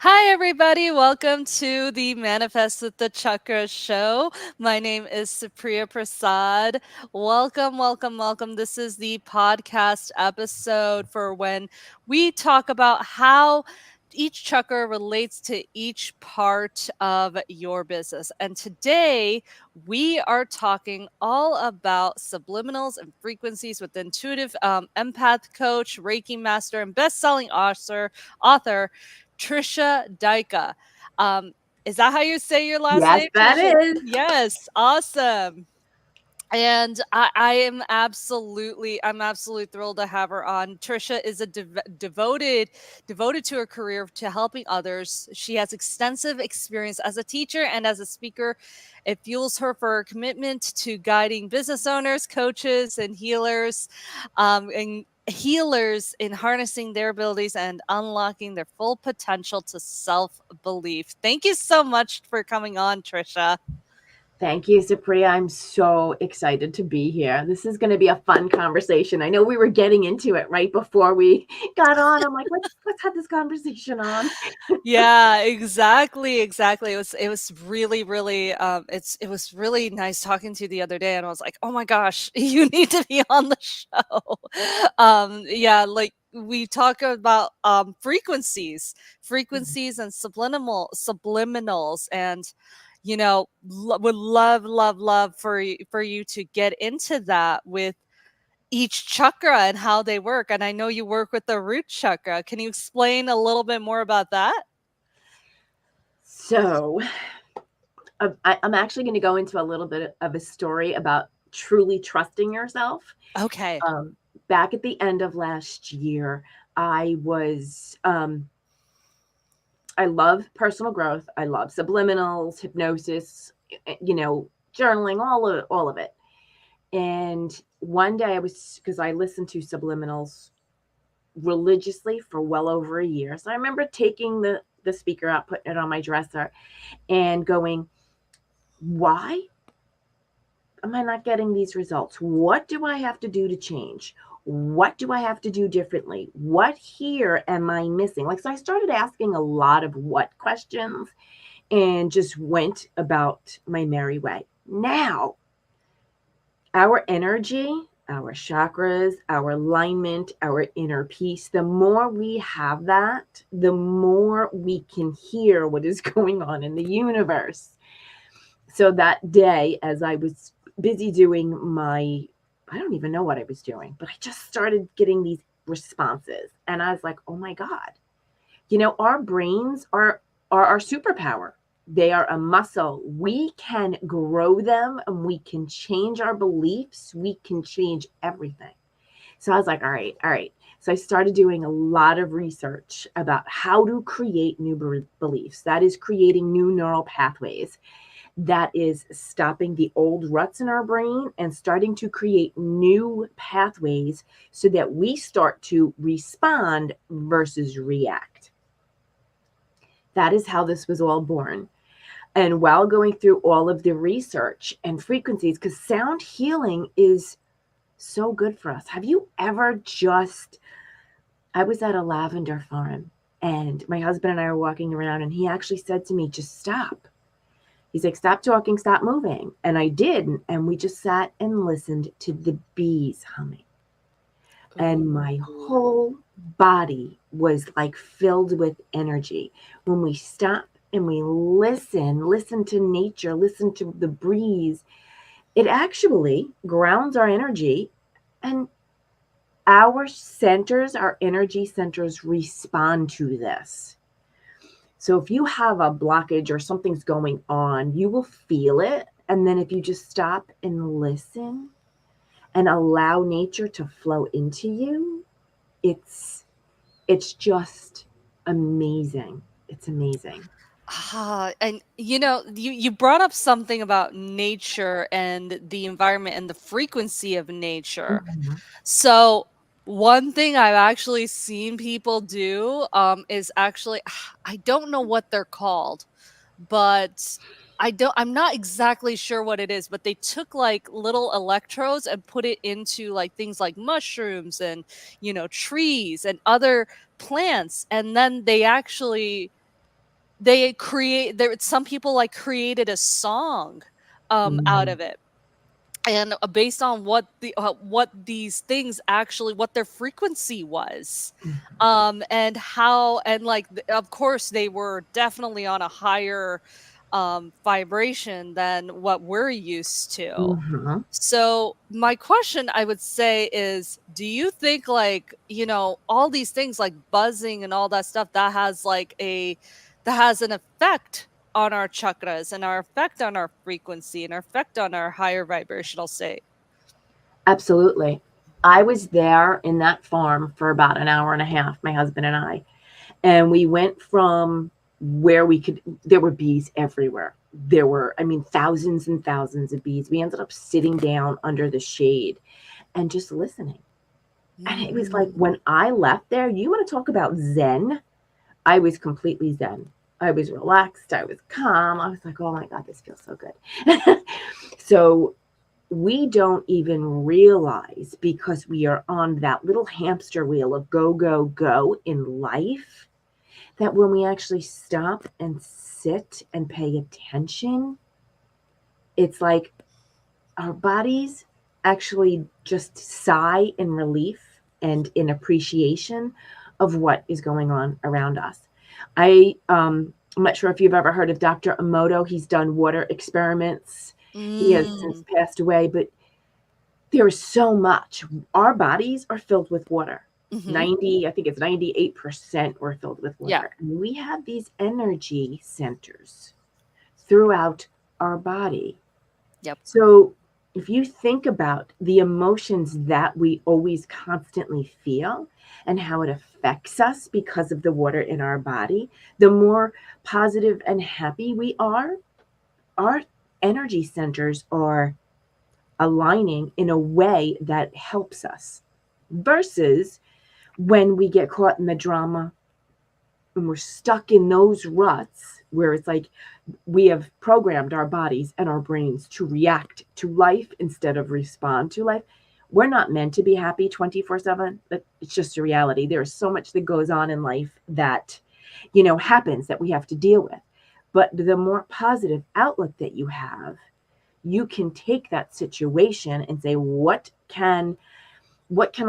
Hi, everybody. Welcome to the Manifest with the Chakra show. My name is Supriya Prasad. Welcome, welcome, welcome. This is the podcast episode for when we talk about how each chakra relates to each part of your business. And today we are talking all about subliminals and frequencies with intuitive empath coach, Reiki Master, and bestselling author Tricia Dycka. Um, is that how you say your last Yes, name, that Tricia? is. Yes, awesome. And I'm absolutely thrilled to have her on. Trisha is a devoted to her career to helping others. She has extensive experience as a teacher and as a speaker. It fuels her for her commitment to guiding business owners, coaches, and healers in harnessing their abilities and unlocking their full potential to self-belief. Thank you so much for coming on, Trisha. Thank you, Supriya. I'm so excited to be here. This is going to be a fun conversation. I know we were getting into it right before we got on. I'm like, let's have this conversation on. Yeah, exactly, exactly. It was really it was really nice talking to you the other day, and I was like, "Oh my gosh, you need to be on the show." Yeah, like we talk about frequencies and subliminals, and would love for you to get into that with each chakra and how they work. And I know you work with the root chakra. Can you explain a little bit more about that? So, I'm actually going to go into a little bit of a story about truly trusting yourself. Okay. Um, Back at the end of last year, I was I love personal growth. I love subliminals, hypnosis, journaling, all of it. And one day I was, because I listened to subliminals religiously for well over a year. So I remember taking the speaker out, putting it on my dresser, and going, why am I not getting these results? What do I have to do to change? What do I have to do differently? What here am I missing? So I started asking a lot of what questions and just went about my merry way. Now, our energy, our chakras, our alignment, our inner peace, the more we have that, the more we can hear what is going on in the universe. So that day, as I was busy doing I don't even know what I was doing, but I just started getting these responses. And I was like, oh my God, our brains are our superpower. They are a muscle. We can grow them and we can change our beliefs. We can change everything. So I was like, all right, all right. So I started doing a lot of research about how to create new beliefs. That is creating new neural pathways. That is stopping the old ruts in our brain and starting to create new pathways so that we start to respond versus react. That is how this was all born. And while going through all of the research and frequencies, because sound healing is so good for us. Have you ever I was at a lavender farm and my husband and I were walking around and he actually said to me, just stop. He's like, stop talking, stop moving. And I did. And we just sat and listened to the bees humming. And my whole body was like filled with energy. When we stop and we listen to nature, listen to the breeze, it actually grounds our energy, and our energy centers respond to this. So if you have a blockage or something's going on, you will feel it. And then if you just stop and listen and allow nature to flow into you, it's just amazing. It's amazing. And you brought up something about nature and the environment and the frequency of nature. Mhm. So one thing I've actually seen people do is actually I don't know what they're called, but I'm not exactly sure what it is, but they took like little electrodes and put it into like things like mushrooms and trees and other plants, and then they actually they create there some people like created a song out Mm, of it, and based on what these things actually, what their frequency was, mhm, and how, and like of course they were definitely on a higher vibration than what we're used to. mhm. So my question, I would say, is do you think, like, all these things like buzzing and all that stuff, that has an effect on our chakras and our effect on our frequency and our effect on our higher vibrational state? Absolutely. I was there in that farm for about an hour and a half, my husband and I. And we went from where we could, there were bees everywhere. There were, I mean, thousands and thousands of bees. We ended up sitting down under the shade and just listening. And it was like Mm. when I left there, you want to talk about Zen? I was completely Zen. I was relaxed. I was calm. I was like, oh my God, this feels so good. So we don't even realize, because we are on that little hamster wheel of go, go, go in life, that when we actually stop and sit and pay attention, it's like our bodies actually just sigh in relief and in appreciation of what is going on around us. I'm not sure if you've ever heard of Dr. Emoto. He's done water experiments. He has since Mm. passed away, but there is so much. Our bodies are filled with water. Mhm. 90, I think it's 98% we're filled with Yeah. water. And we have these energy centers throughout our body. Yep. So if you think about the emotions that we always constantly feel and how it affects us because of the water in our body, the more positive and happy we are, our energy centers are aligning in a way that helps us, versus when we get caught in the drama and we're stuck in those ruts where it's like we have programmed our bodies and our brains to react to life instead of respond to life. We're not meant to be happy 24/7. It's just a reality. There's so much that goes on in life that, happens that we have to deal with. But the more positive outlook that you can take that situation and say, what can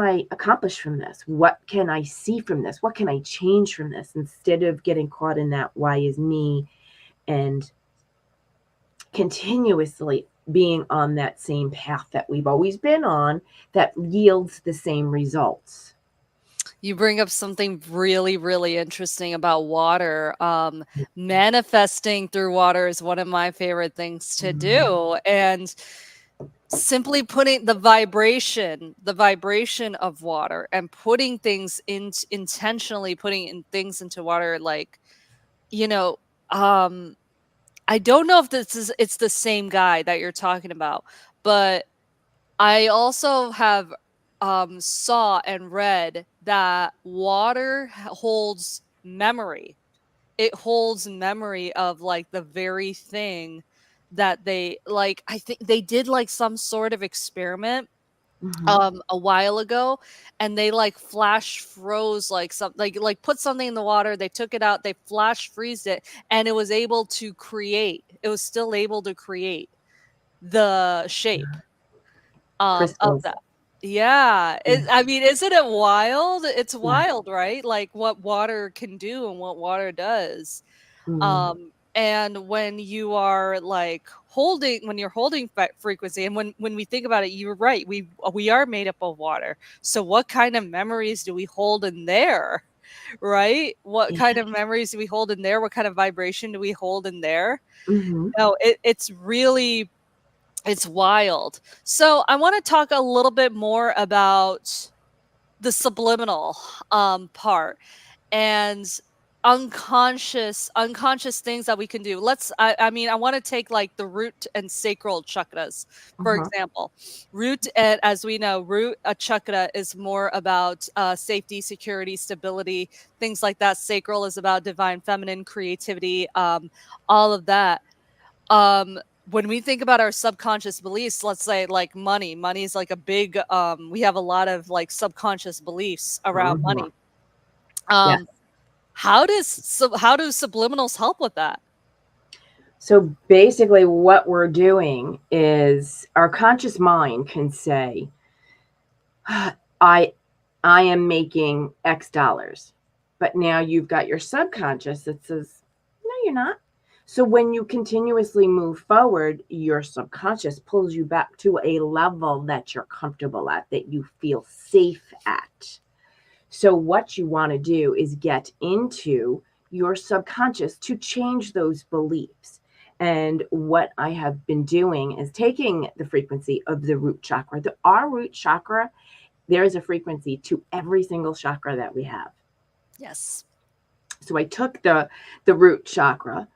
I accomplish from this? What can I see from this? What can I change from this? Instead of getting caught in that why is me, and continuously being on that same path that we've always been on that yields the same results. You bring up something really, really interesting about water. Manifesting through water is one of my favorite things to Mhm. do. And simply putting the vibration of water and putting things in, intentionally putting in things into water, like, you know, um, I don't know if it's the same guy that you're talking about, but I also have saw and read that water holds memory. It holds memory of like the very thing that they like. I think they did like some sort of experiment Mhm. a while ago, and they like flash froze like some like put something in the water, they took it out, they flash freezed it, and it was still able to create the shape of Crystals. that. Yeah, Yeah. I mean, isn't it wild? It's Yeah. wild, right? Like what water can do and what water does. Mm. And when you are like when you're holding frequency, and when we think about it, you're right. We are made up of water. So what kind of memories do we hold in there? Right? What Yeah. kind of memories do we hold in there? What kind of vibration do we hold in there? Mhm. No, it's wild. So I want to talk a little bit more about the subliminal part and unconscious things that we can do. I mean, I want to take like the root and sacral chakras, for Uh-huh. example. Root, and as we know, root a chakra is more about safety, security, stability, things like that. Sacral is about divine feminine creativity, all of that. When we think about our subconscious beliefs, let's say like money is like a big we have a lot of like subconscious beliefs around Mhm. money. Yes. um how do subliminals help with that? So basically, what we're doing is our conscious mind can say, I I am making X dollars. But now you've got your subconscious that says, no, you're not. So when you continuously move forward, your subconscious pulls you back to a level that you're comfortable at, that you feel safe at. So what you want to do is get into your subconscious to change those beliefs. And what I have been doing is taking the frequency of the root chakra. Our root chakra, there is a frequency to every single chakra that we have. Yes. So I took the root chakra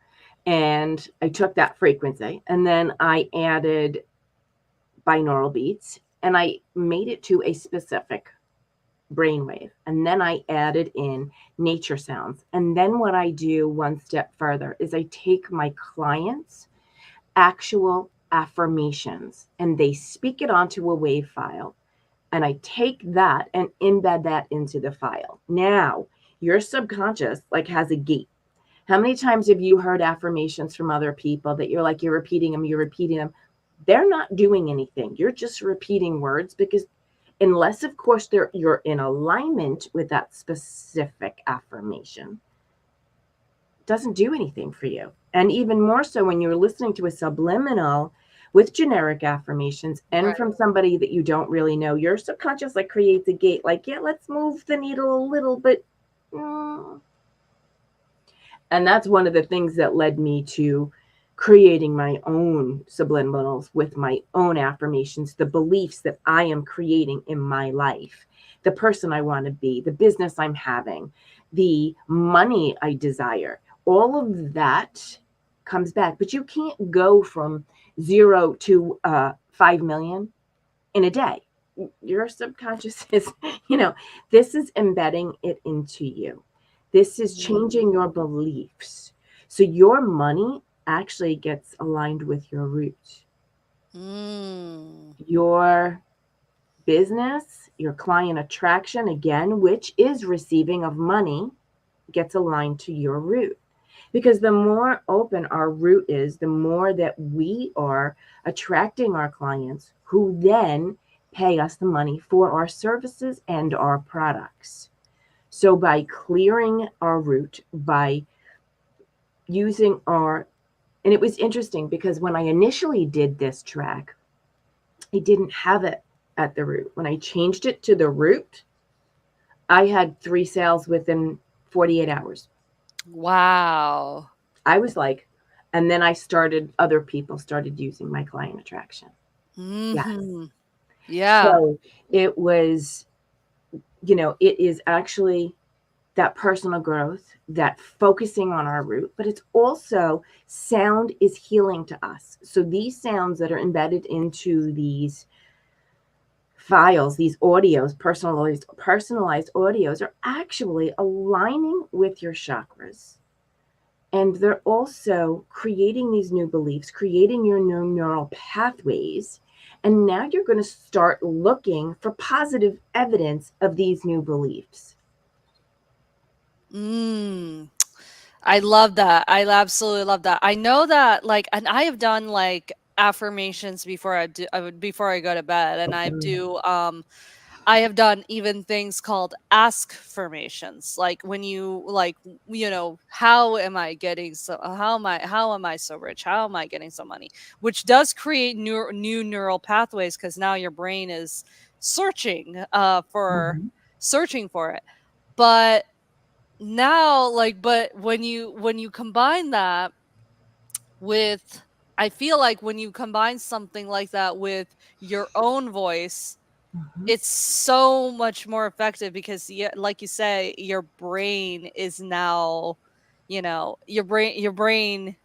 and I took that frequency and then I added binaural beats and I made it to a specific brainwave. And then I added in nature sounds. And then what I do one step further is I take my clients' actual affirmations and they speak it onto a wave file. And I take that and embed that into the file. Now, your subconscious like has a gate. How many times have you heard affirmations from other people that you're repeating them, you're repeating them? They're not doing anything. You're just repeating words because unless of course you're in alignment with that specific affirmation, it doesn't do anything for you. And even more so when you're listening to a subliminal with generic affirmations and Right. from somebody that you don't really know, your subconscious like creates a gate like, yeah, let's move the needle a little bit. And that's one of the things that led me to creating my own subliminals with my own affirmations, the beliefs that I am creating in my life, the person I want to be, the business I'm having, the money I desire. All of that comes back. But you can't go from 0 to 5 million in a day. Your subconscious is, this is embedding it into you. This is changing your beliefs. So your money actually gets aligned with your root. Mm. Your business, your client attraction, again, which is receiving of money, gets aligned to your root. Because the more open our root is, the more that we are attracting our clients who then pay us the money for our services and our products. So by clearing our root, by using and it was interesting because when I initially did this track, I didn't have it at the root. When I changed it to the root, I had 3 sales within 48 hours. Wow. I was like, and then other people started using my client attraction. Yes. Mm-hmm. Yeah. So it was, it is actually that personal growth, that focusing on our root, but it's also sound is healing to us. So these sounds that are embedded into these files, these audios, personalized audios are actually aligning with your chakras. And they're also creating these new beliefs, creating your new neural pathways. And now you're going to start looking for positive evidence of these new beliefs. Mm. I love that. I absolutely love that. I know that like and I have done like affirmations before before I go to bed and I have done even things called ask formations. Like when you like how am I getting how am I so rich? How am I getting so money? Which does create new neural pathways cuz now your brain is searching for Mhm. searching for it. But now but when you combine that with I feel like when you combine something like that with your own voice, Mhm. it's so much more effective because like you say, your brain is now, your brain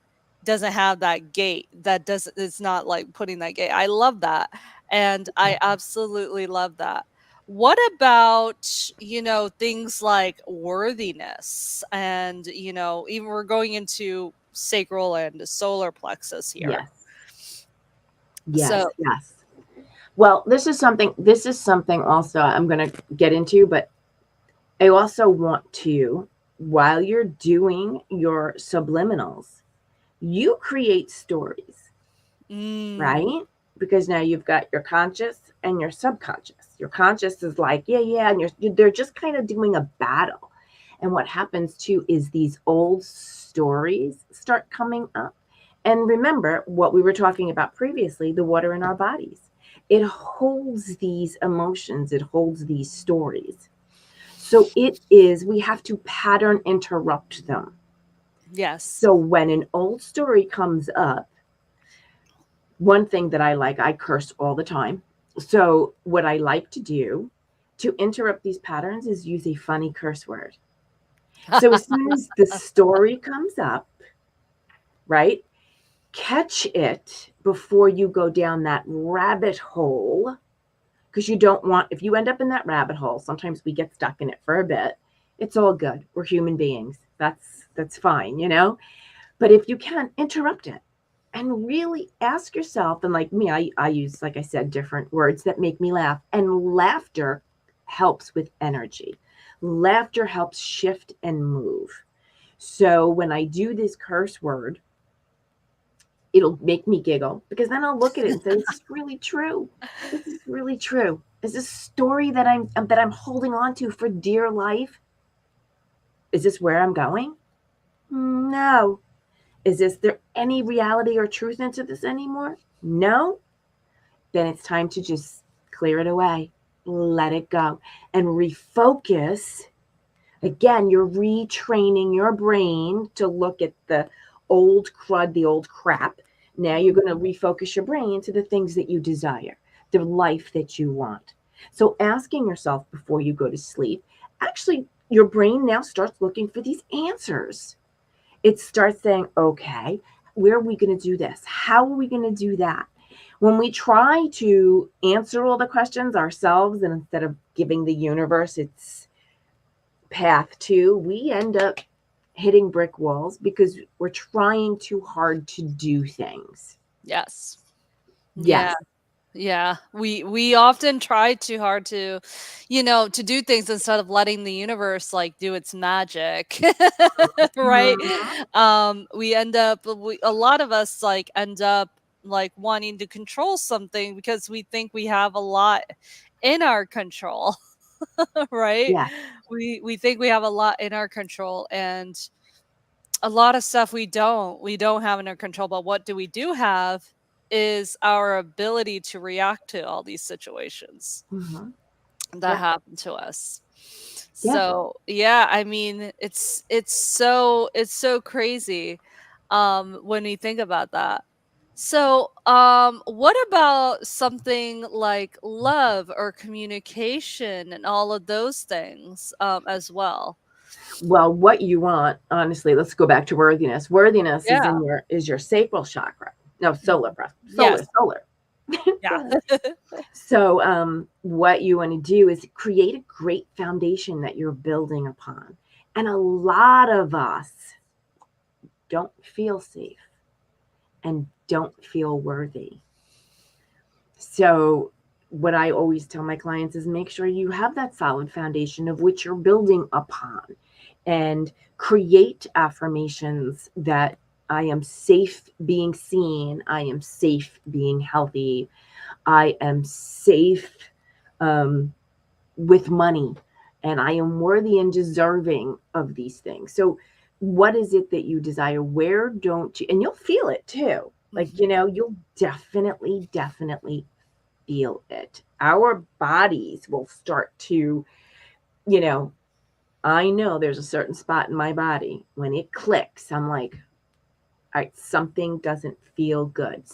doesn't have that gate that does it's not like putting that gate. I love that. And I absolutely love that. What about, things like worthiness and, even we're going into sacral and solar plexus here. Yes. Yes. So, Yes. Well, this is something also I'm going to get into, but I also want to while you're doing your subliminals, you create stories, Mm. right? Because now you've got your conscious and your subconscious. Your conscious is like, yeah, yeah, and they're just kind of doing a battle. And what happens too is these old stories start coming up. And remember what we were talking about previously, the water in our bodies. It holds these emotions, it holds these stories. So we have to pattern interrupt them. Yes. So when an old story comes up, one thing that I like, I curse all the time. So what I like to do to interrupt these patterns is use a funny curse word. So as soon as the story comes up, right, catch it before you go down that rabbit hole, because you don't want, if you end up in that rabbit hole, sometimes we get stuck in it for a bit. It's all good. We're human beings. That's fine, you know? But if you can, interrupt it and really ask yourself. And like me, I use, like I said, different words that make me laugh. And laughter helps with energy. Laughter helps shift and move. So when I do this curse word, it'll make me giggle, because then I'll look at it and say, "This is really true. This is really true. Is this story that I'm holding on to for dear life? Is this where I'm going? No. Is there any reality or truth into this anymore? No. Then it's time to just clear it away, let it go, and refocus. Again, you're retraining your brain to look at the old crud, the old crap. Now you're going to refocus your brain to the things that you desire, the life that you want. So asking yourself before you go to sleep, actually, your brain now starts looking for these answers. It starts saying, okay, where are we going to do this? How are we going to do that? When we try to answer all the questions ourselves, and instead of giving the universe its path to, we end up hitting brick walls because we're trying too hard to do things. Yes. Yeah. Yes. Yeah, we often try too hard to, to do things instead of letting the universe like do its magic, right? Mhm. We end up, a lot of us like end up like wanting to control something because we think we have a lot in our control, right? Yes. We think we have a lot in our control, and a lot of stuff we don't have in our control, but what do we do have is our ability to react to all these situations Mhm. that Yeah. happen to us. Yeah. So, yeah, I mean, it's so crazy when we think about that. So, what about something like love or communication and all of those things as well? Well, what you want, honestly, let's go back to worthiness. Worthiness is Yeah. in your sacral chakra. No, solar breath. Yes. Solar. Yeah. Go ahead. So, what you want to do is create a great foundation that you're building upon. And a lot of us don't feel safe and don't feel worthy. So, what I always tell my clients is make sure you have that solid foundation of which you're building upon, and create affirmations that I am safe being seen, I am safe being healthy, I am safe um, with money, and I am worthy and deserving of these things. So, what is it that you desire? Where don't you? And you'll feel it too. Like, Mhm. you'll definitely feel it. Our bodies will start to, you know, I know there's a certain spot in my body when it clicks. I'm like, all right, something doesn't feel good.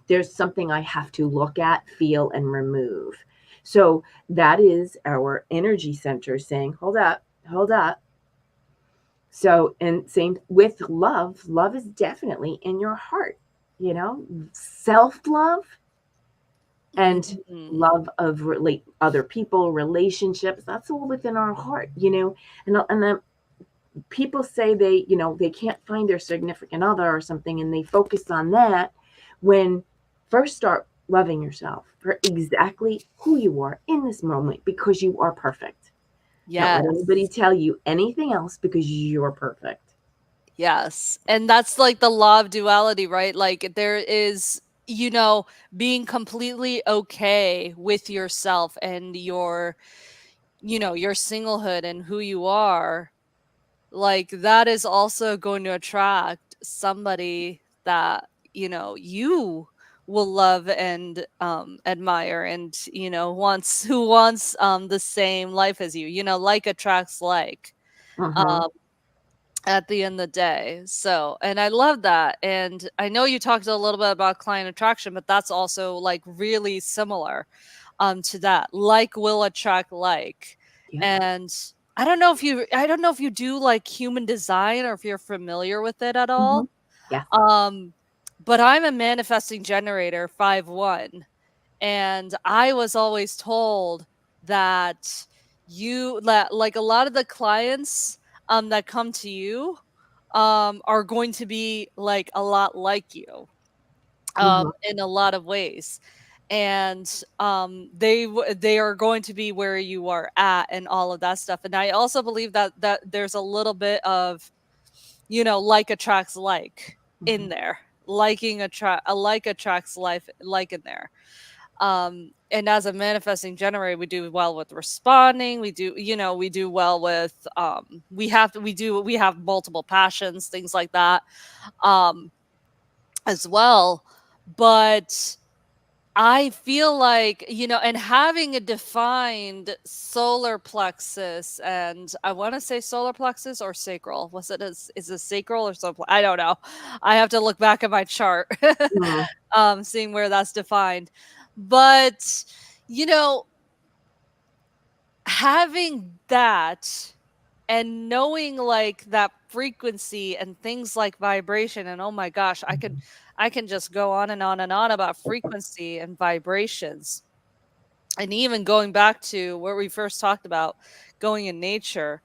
There's something I have to look at, feel, and remove. So that is our energy center saying, hold up, hold up. So, and same with love. Love is definitely in your heart, self love and Mhm. love of relate other people, relationships. That's all within our heart. And then people say they can't find their significant other or something, and they focus on that, when first start loving yourself for exactly who you are in this moment, because you are perfect. Don't let anybody Yes. tell you anything else because you're perfect. Yes. And that's like the law of duality, right? Like there is, you know, being completely okay with yourself and your, you know, your singlehood and who you are. Like that is also going to attract somebody that, you know, you will love and admire and, you know, wants who wants the same life as you. You know, like attracts like. Mm-hmm. Um at the end of the day. So, and I love that. And I know you talked a little bit about client attraction, but that's also like really similar to that. Like will attract like. Yep. And I don't know if you do like human design or if you're familiar with it at Mm-hmm. all. Yes. Um but I'm a manifesting generator 5-1, and I was always told that like a lot of the clients that come to you are going to be like a lot like you Mm-hmm. in a lot of ways. And they are going to be where you are at and all of that stuff. And I also believe that there's a little bit of, you know, like attracts like Mm-hmm. in there. Like attracts life like in there. And as a manifesting generator, we do well with responding. We do, you know, we do well with we have multiple passions, things like that, um as well. But I feel like, you know, and having a defined solar plexus, and I want to say solar plexus or sacral. Is it sacral or solar I don't know. I have to look back at my chart. Mm-hmm. Seeing where that's defined. But, you know, having that and knowing like that frequency and things like vibration, and oh my gosh, I can just go on and on and on about frequency and vibrations. And even going back to where we first talked about going in nature,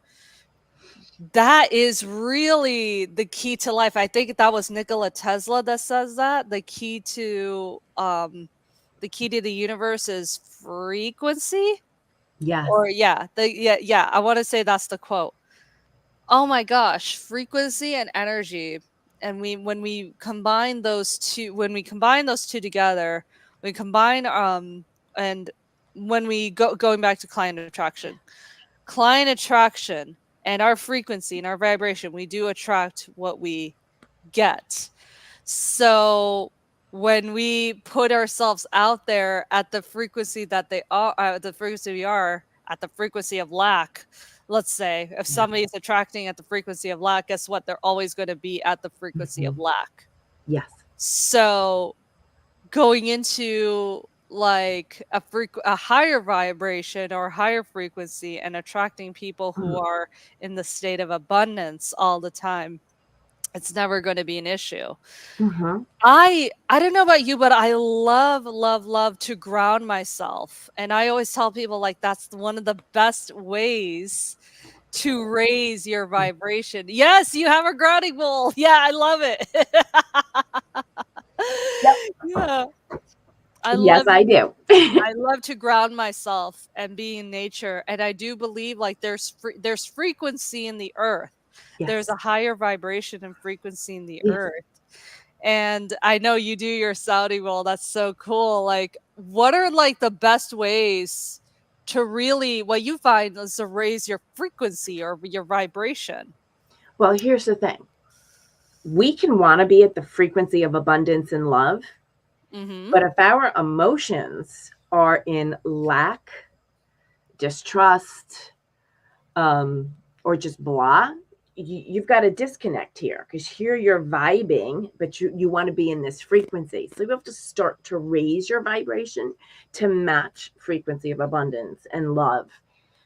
that is really the key to life. I think that was Nikola Tesla that says that the key to the universe is frequency. Yes. Or yeah, I want to say that's the quote. Oh my gosh, frequency and energy. And when we combine those two together, we combine and when we going back to client attraction and our frequency and our vibration, we do attract what we get. So when we put ourselves out there at the frequency that they are, the frequency we are at the frequency of lack, let's say, if Yeah. somebody is attracting at the frequency of lack, guess what? They're always going to be at the frequency Mm-hmm. of lack. Yes. So going into like a higher vibration or higher frequency and attracting people who are in the state of abundance all the time, it's never going to be an issue. Mm-hmm. I don't know about you, but I love, love, love to ground myself. And I always tell people like that's one of the best ways to raise your vibration. Yes, you have a grounding bowl. Yeah, I love it. Yep. Yeah. I Yes, love I do. I love to ground myself and be in nature. And I do believe like there's frequency in the earth. There's Yes. a higher vibration and frequency in the Yes. earth. And I know you do your Saudi roll. That's so cool. Like, what are like the best ways to really what you find is to raise your frequency or your vibration? Well, here's the thing. We can want to be at the frequency of abundance and love, Mm-hmm. but if our emotions are in lack, distrust, or just blah, you've got a disconnect here because here you're vibing, but you want to be in this frequency. So you have to start to raise your vibration to match frequency of abundance and love.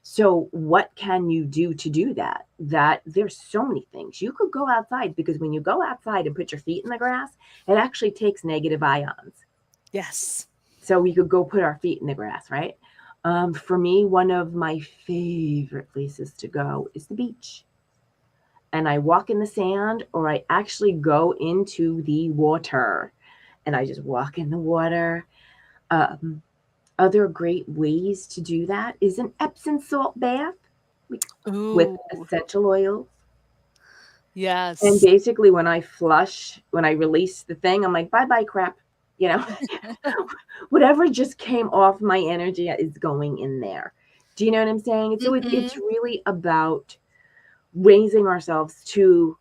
So what can you do to do that? That there's so many things. You could go outside because when you go outside and put your feet in the grass, it actually takes negative ions. Yes. So we could go put our feet in the grass, right? For me, one of my favorite places to go is the beach. And I walk in the sand or I actually go into the water and I just walk in the water. Um, Other great ways to do that is an Epsom salt bath. with Ooh, essential oils. And yes. basically, when I release the thing, I'm like, bye bye, crap. You know, whatever just came off my energy is going in there. Do you know what I'm saying? So it's Mhm. really about raising ourselves to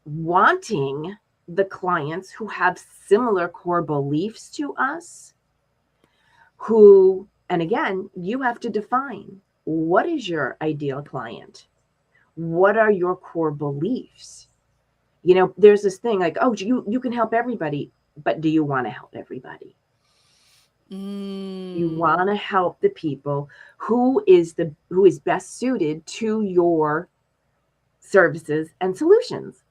wanting the clients who have similar core beliefs to us, who, and again, you have to define what is your ideal client? What are your core beliefs? You know, there's this thing like, oh, you can help everybody, but do you want to help everybody? You Mm. want to help the people who is best suited to your services and solutions.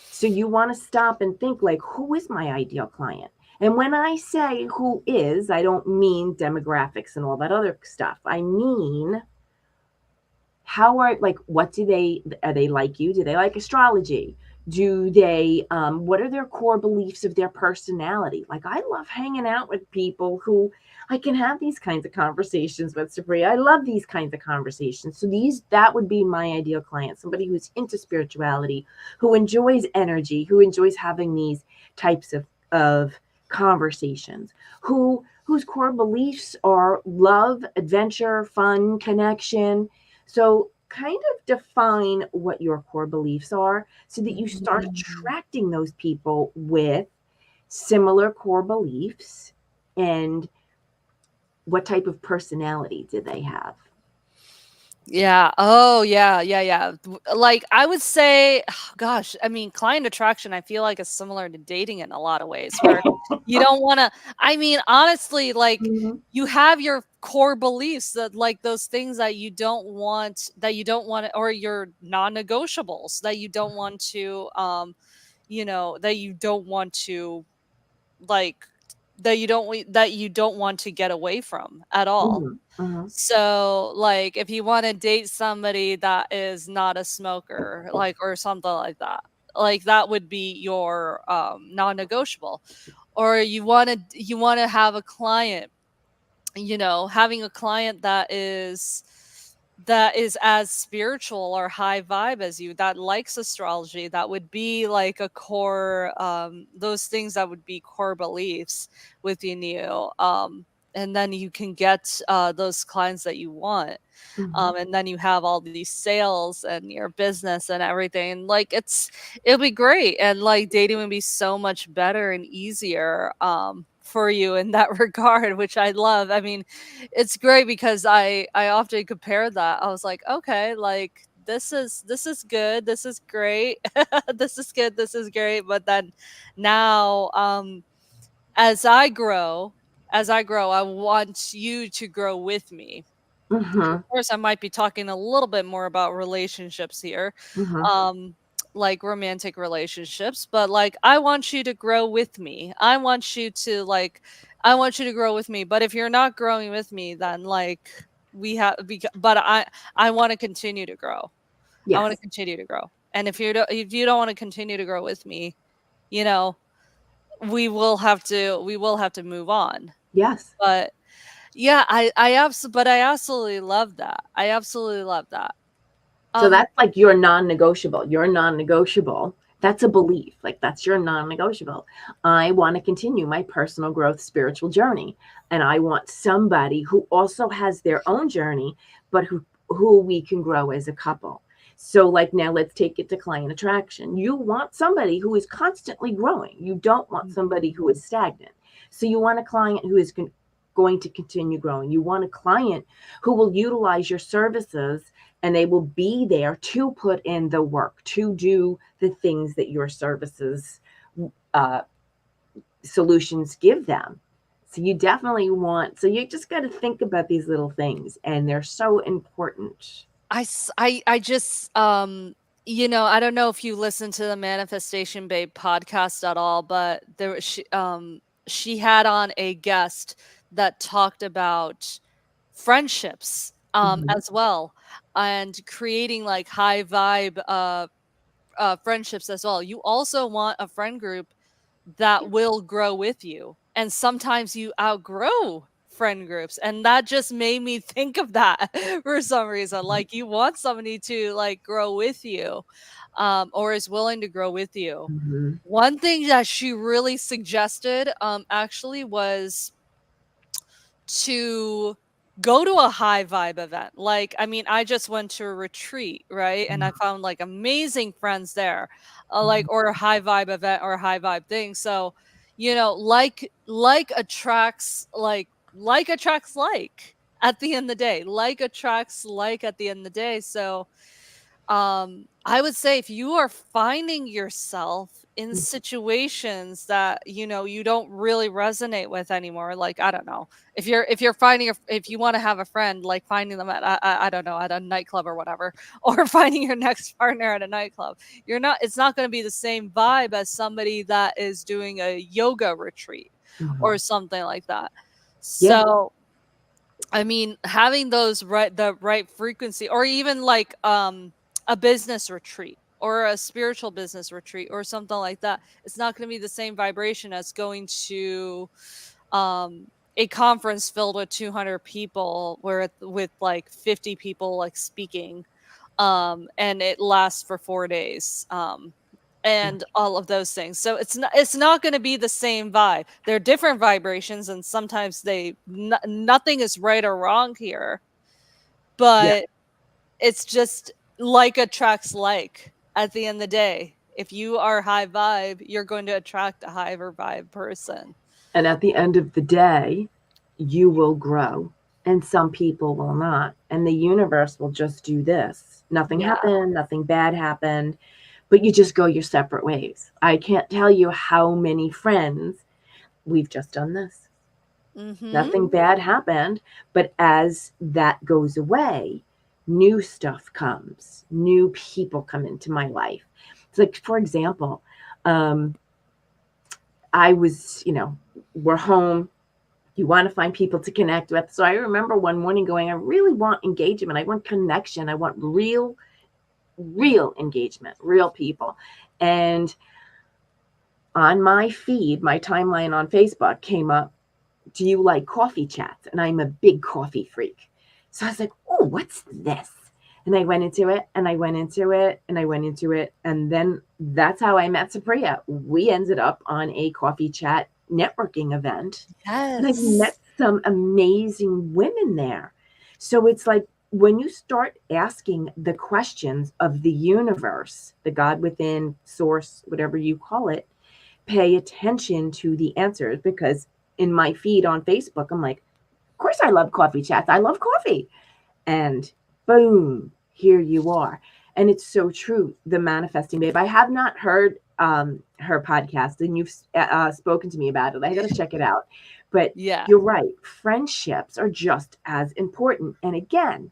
So you want to stop and think like, who is my ideal client? And when I say who is, I don't mean demographics and all that other stuff. I mean, how are, like, what do they, are they like you? Do they like astrology? Do they, what are their core beliefs of their personality? Like, I love hanging out with people who I can have these kinds of conversations with. Sabria, I love these kinds of conversations. So that would be my ideal client, somebody who's into spirituality, who enjoys energy, who enjoys having these types of conversations, whose core beliefs are love, adventure, fun, connection. So kind of define what your core beliefs are so that you start Mm. attracting those people with similar core beliefs, and what type of personality do they have? Yeah. Oh, yeah, yeah, yeah. Like, I would say, gosh, I mean, client attraction, I feel like is similar to dating in a lot of ways, where you don't want to, I mean, honestly, like, Mhm. you have your core beliefs that, like, those things that you don't want, or your non-negotiables that you don't want to, that you don't want to, like, that you don't want to get away from at all. Mhm. Mhm. So, like, if you wanna date somebody that is not a smoker, like, or something like, that would be your, non-negotiable. Or you wanna have a client, having a client that is as spiritual or high vibe as you, that likes astrology, that would be like a core, those things that would be core beliefs within you. And then you can get those clients that you want. Mhm. And then you have all these sales and your business and everything. Like, it'll be great, and like dating would be so much better and easier for you in that regard, which I love. I mean, it's great because I often compare that. I was like, okay, like, this is good, this is great, this is good, this is great. But then now, as I grow, I want you to grow with me. Of Mhm. course, I might be talking a little bit more about relationships here, Mhm. um, like romantic relationships, but like, I want you to grow with me. I want you to grow with me. But if you're not growing with me, then like, but I want to continue to grow. I want to Yes. continue to grow. And if you don't want to continue to grow with me, you know, we will have to move on. Yes. But yeah, I absolutely love that. I absolutely love that. So Um, that's like your non-negotiable. Your non-negotiable, that's a belief. Like, that's your non-negotiable. I want to continue my personal growth spiritual journey. And I want somebody who also has their own journey, but who we can grow as a couple. So, like, now let's take it to client attraction. You want somebody who is constantly growing. You don't want somebody mhm, who is stagnant. So you want a client who is going to continue growing. You want a client who will utilize your services, and they will be there to put in the work, to do the things that your services, uh, solutions give them. So you definitely want, so you just got to think about these little things, and they're so important. I just, I don't know if you listen to the Manifestation Babe podcast at all, but she had on a guest that talked about friendships, Mhm. as well, and creating like high vibe friendships as well. You also want a friend group that Yeah. will grow with you. And sometimes you outgrow friend groups. And that just made me think of that for some reason. Like, you want somebody to like grow with you, or is willing to grow with you. Mm-hmm. One thing that she really suggested, actually, was to go to a high vibe event. Like, I mean, I just went to a retreat, right? And I found like amazing friends there, like, or a high vibe event or a high vibe thing. So, like attracts like attracts like at the end of the day, like attracts like at the end of the day. So, I would say if you are finding yourself in situations that you don't really resonate with anymore, like, I don't know, if you're finding if you want to have a friend, like finding them at I don't know, at a nightclub or whatever, or finding your next partner at a nightclub, it's not going to be the same vibe as somebody that is doing a yoga retreat Mm-hmm. or something like that. Yeah. So, I mean, having the right frequency, or even like a business retreat or a spiritual business retreat or something like that, it's not going to be the same vibration as going to a conference filled with 200 people, where with like 50 people like speaking, and it lasts for 4 days. And all of those things. So it's not going to be the same vibe. They're different vibrations, and sometimes nothing is right or wrong here, Yeah. but it's just like attracts like at the end of the day. If you are high vibe, you're going to attract a higher vibe person. And at the end of the day, you will grow and some people will not. And the universe will just do this. Nothing Yeah. happened, nothing bad happened, but you just go your separate ways. I can't tell you how many friends we've just done this. Mhm. Nothing bad happened, but as that goes away, new stuff comes, new people come into my life. It's like, for example, um, I was, we're home. You want to find people to connect with. So I remember one morning going, I really want engagement. I want connection. I want real engagement, real people. And on my feed, my timeline on Facebook came up, do you like coffee chats? And I'm a big coffee freak. So I was like, oh, what's this? And I went into it and I went into it and I went into it. And then that's how I met Supriya. We ended up on a coffee chat networking event. And I've Yes. met some amazing women there. So it's like when you start asking the questions of the universe, the God within, source, whatever you call it, pay attention to the answers, because in my feed on Facebook, I'm like, of course I love coffee chats. I love coffee. And boom, here you are. And it's so true. The Manifesting Babe. I have not heard her podcast, and you've spoken to me about it. I got to check it out. But Yeah. you're right. Friendships are just as important. And again,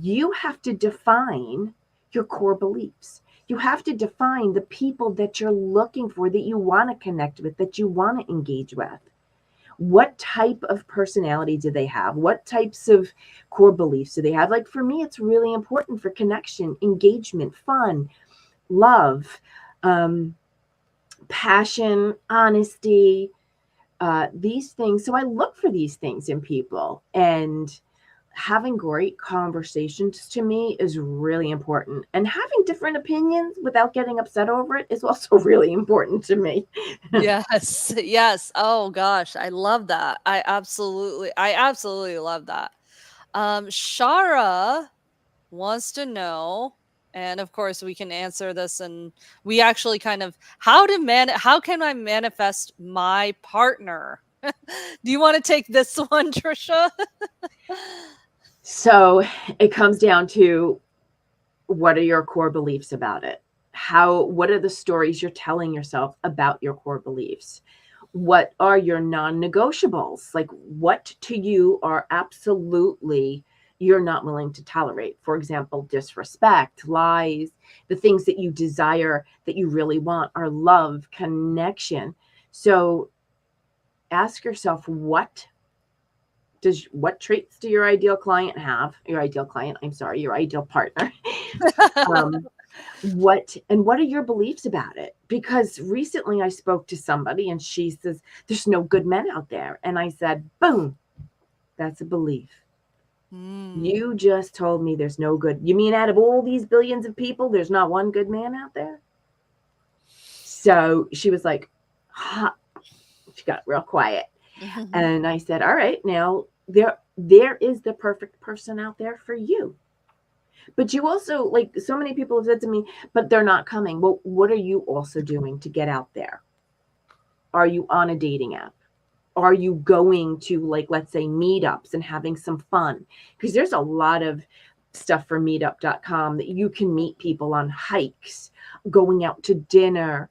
you have to define your core beliefs. You have to define the people that you're looking for, that you want to connect with, that you want to engage with. What type of personality do they have? What types of core beliefs do they have? Like for me, it's really important for connection, engagement, fun, love, passion, honesty, these things. So I look for these things in people, and having great conversations to me is really important. And having different opinions without getting upset over it is also really important to me. Yes. Yes. Oh gosh, I love that. I absolutely love that. Shara wants to know, and of course we can answer this, and we actually kind of, how can I manifest my partner? Do you want to take this one, Trisha? So it comes down to, what are your core beliefs about it? What are the stories you're telling yourself about your core beliefs? What are your non-negotiables? Like, what to you are absolutely you're not willing to tolerate? For example, disrespect, lies, the things that you desire, that you really want, are love, connection. So ask yourself, what traits do your ideal client have? Your ideal client, I'm sorry, your ideal partner. um, what are your beliefs about it? Because recently I spoke to somebody and she says, there's no good men out there. And I said, boom, That's a belief. Mm. You just told me there's no good. You mean out of all these billions of people, there's not one good man out there? So she was like, huh. She got real quiet. And I said, all right, now there is the perfect person out there for you. But you also, like, so many people have said to me, but they're not coming. Well, what are you also doing to get out there? Are you on a dating app? Are you going to, like, let's say, meetups and having some fun? Because there's a lot of stuff for meetup.com that you can meet people on hikes, going out to dinner,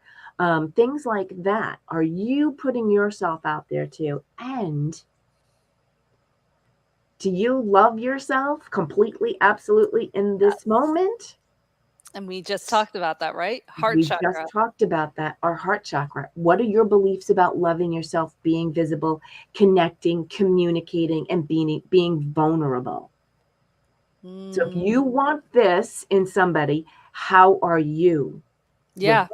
things like that. Are you putting yourself out there too? And do you love yourself completely, absolutely in this moment? And we just talked about that, right? Heart We just chakra. talked about that. Our heart chakra. What are your beliefs about loving yourself, being visible, connecting, communicating, and being vulnerable? So if you Mm. want this in somebody, how are you with Yeah.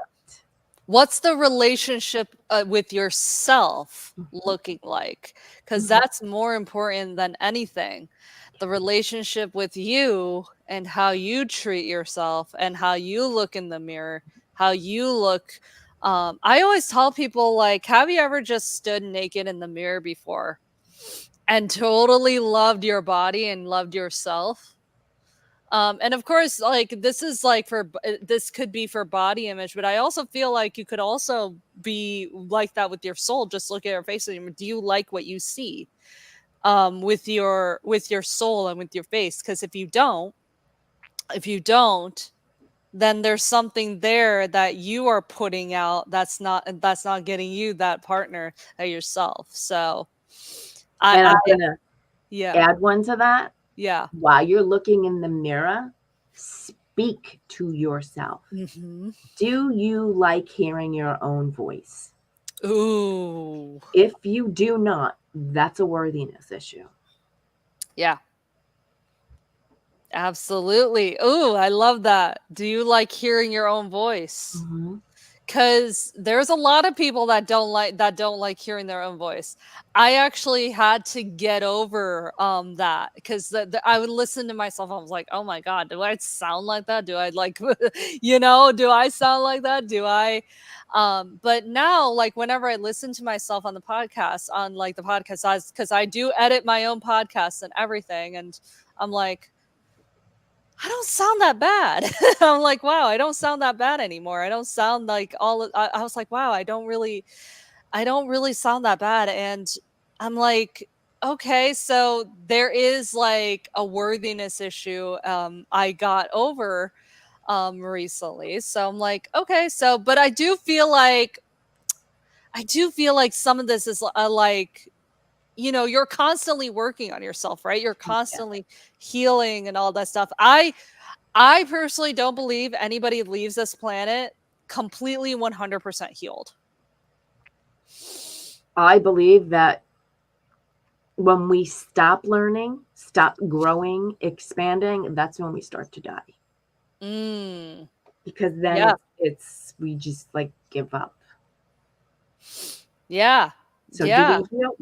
What's the relationship with yourself it? looking like? Because Mhm. that's more important than anything. The relationship with you and how you treat yourself and how you look in the mirror, how you look. I always tell people, like, have you ever just stood naked in the mirror before and totally loved your body and loved yourself? And of course, like, this is like this could be for body image, but I also feel like you could also be like that with your soul. Just look at your face and do you like what you see with your soul and with your face? Because if you don't, then there's something there that you are putting out that's not getting you that partner yourself. So And I I'm going to yeah, add one to that. yeah. While you're looking in the mirror, speak to yourself. Hmm. Do you like hearing your own voice? Ooh, If you do not, that's a worthiness issue. yeah. Absolutely. Ooh, I love that. Do you like hearing your own voice? Mhm. Because there's a lot of people that don't like hearing their own voice. I actually had to get over that because I would listen to myself. I was like, oh my god, do I sound like that? Do I like do I sound like that? Do I but now, like, whenever I listen to myself on the podcast, on like the podcast size, because I do edit my own podcasts and everything, and I'm like, I don't sound that bad. I'm like, wow, I don't sound that bad anymore. I don't sound like I was like, wow, I don't really sound that bad. And I'm like, okay, so there is like a worthiness issue I got over recently. So I'm like, okay, so but I do feel like some of this is like, you're constantly working on yourself, right? You're Yeah. constantly healing and all that stuff. I personally don't believe anybody leaves this planet completely 100% healed. I believe that when we stop learning, stop growing, expanding, that's when we start to die. Mm, Because then yeah, it's we just like give up. yeah, So do yeah, we heal?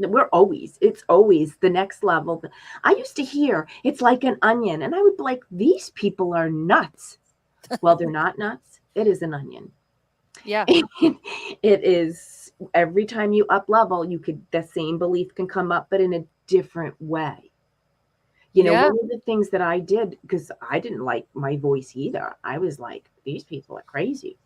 It's always the next level. I used to hear it's like an onion, and I would be like, these people are nuts. Well, they're not nuts. It is an onion. yeah, It is every time you up level, the same belief can come up, but in a different way. yeah, One of the things that I did, because I didn't like my voice either, I was like, these people are crazy.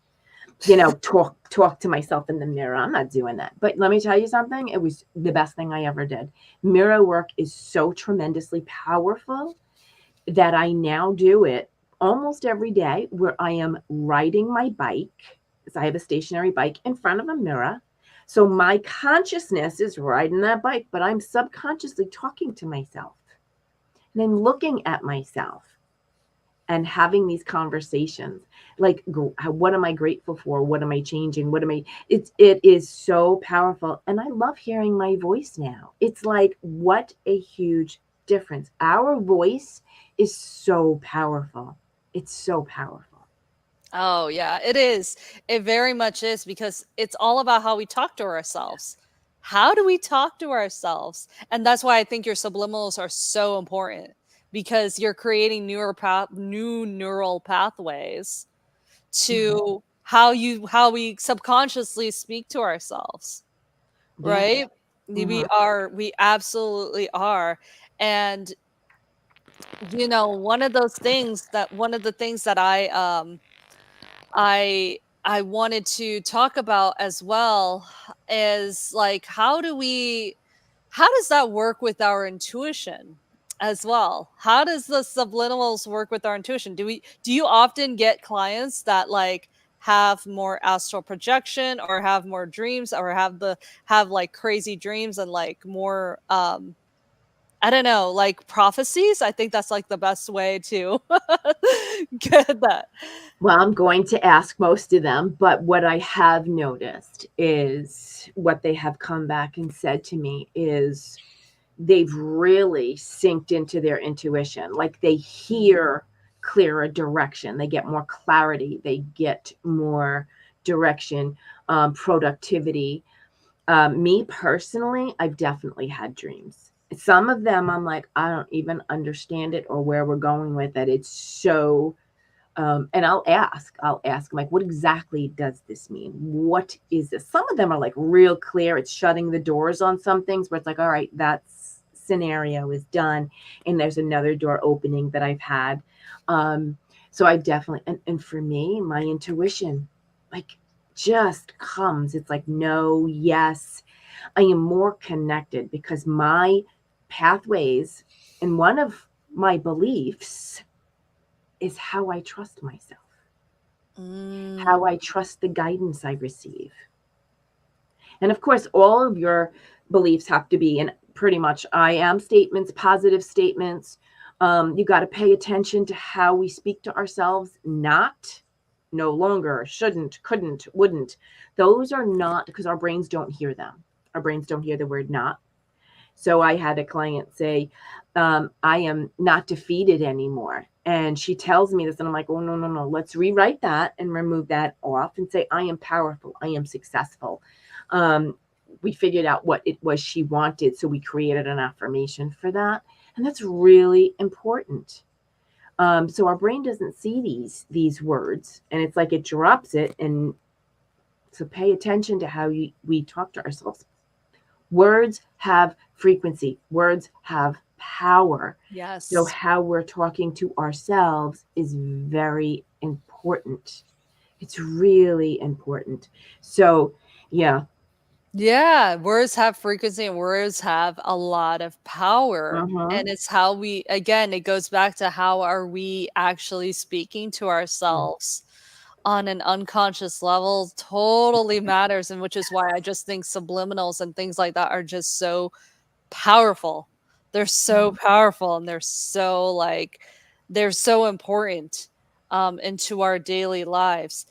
Talk to myself in the mirror. I'm not doing that. But let me tell you something. It was the best thing I ever did. Mirror work is so tremendously powerful that I now do it almost every day where I am riding my bike, because I have a stationary bike in front of a mirror. So my consciousness is riding that bike, but I'm subconsciously talking to myself. And I'm looking at myself and having these conversations like, what am I grateful for? What am I changing? It is so powerful, and I love hearing my voice now. It's like, what a huge difference. Our voice is so powerful. It's so powerful. oh yeah, it is. It very much is, because it's all about how we talk to ourselves, how do we talk to ourselves? And that's why I think your subliminals are so important, because you're creating new neural pathways Mhm. to how we subconsciously speak to ourselves, Yeah. right? Mhm. We absolutely are. And one of the things that I wanted to talk about as well is like, how does that work with our intuition as well? How does the subliminals work with our intuition? Do you often get clients that like have more astral projection, or have more dreams, or have like crazy dreams, and like more I don't know, like prophecies? I think that's like the best way to get that. Well, I'm going to ask most of them, but what I have noticed is what they have come back and said to me is they've really synced into their intuition. Like they hear clearer direction, they get more clarity, they get more direction, productivity. Me personally, I've definitely had dreams. Some of them I'm like, I don't even understand it or where we're going with it. It's so and I'll ask, I'm like, what exactly does this mean? What is this? Some of them are like real clear. It's shutting the doors on some things where it's like, all right, that scenario is done. And there's another door opening that I've had. Um, so I definitely, and for me, my intuition, like, just comes. It's like, no, yes. I am more connected because my pathways and one of my beliefs is how I trust myself, how Mm. I trust the guidance I receive. And of course, all of your beliefs have to be in pretty much I am statements, positive statements. You got to pay attention to how we speak to ourselves, not no longer, shouldn't, couldn't, wouldn't. Those are not because our brains don't hear them. Our brains don't hear the word not. So I had a client say, I am not defeated anymore. And she tells me this, and I'm like, oh, no, no, no. Let's rewrite that and remove that off and say, I am powerful. I am successful. We figured out what it was she wanted. So we created an affirmation for that. And that's really important. So our brain doesn't see these words, and it's like it drops it. And so pay attention to how we talk to ourselves. Words have frequency, words have power. So, Yes. how we're talking to ourselves is very important. It's really important. So, yeah. Yeah, words have frequency, and words have a lot of power. Uh-huh. And it's how again, it goes back to how are we actually speaking to ourselves on an unconscious level totally matters. And which is why I just think subliminals and things like that are just so powerful. They're so powerful, and they're so important into our daily lives.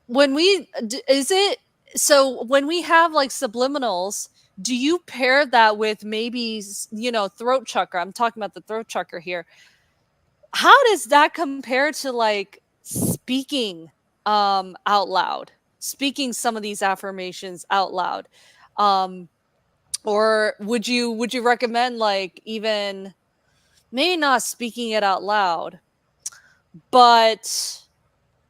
When we is it so when we have like subliminals, do you pair that with maybe throat chakra? I'm talking about the throat chakra here. How does that compare to like speaking out loud, speaking some of these affirmations out loud? um or would you recommend, like, even maybe not speaking it out loud, but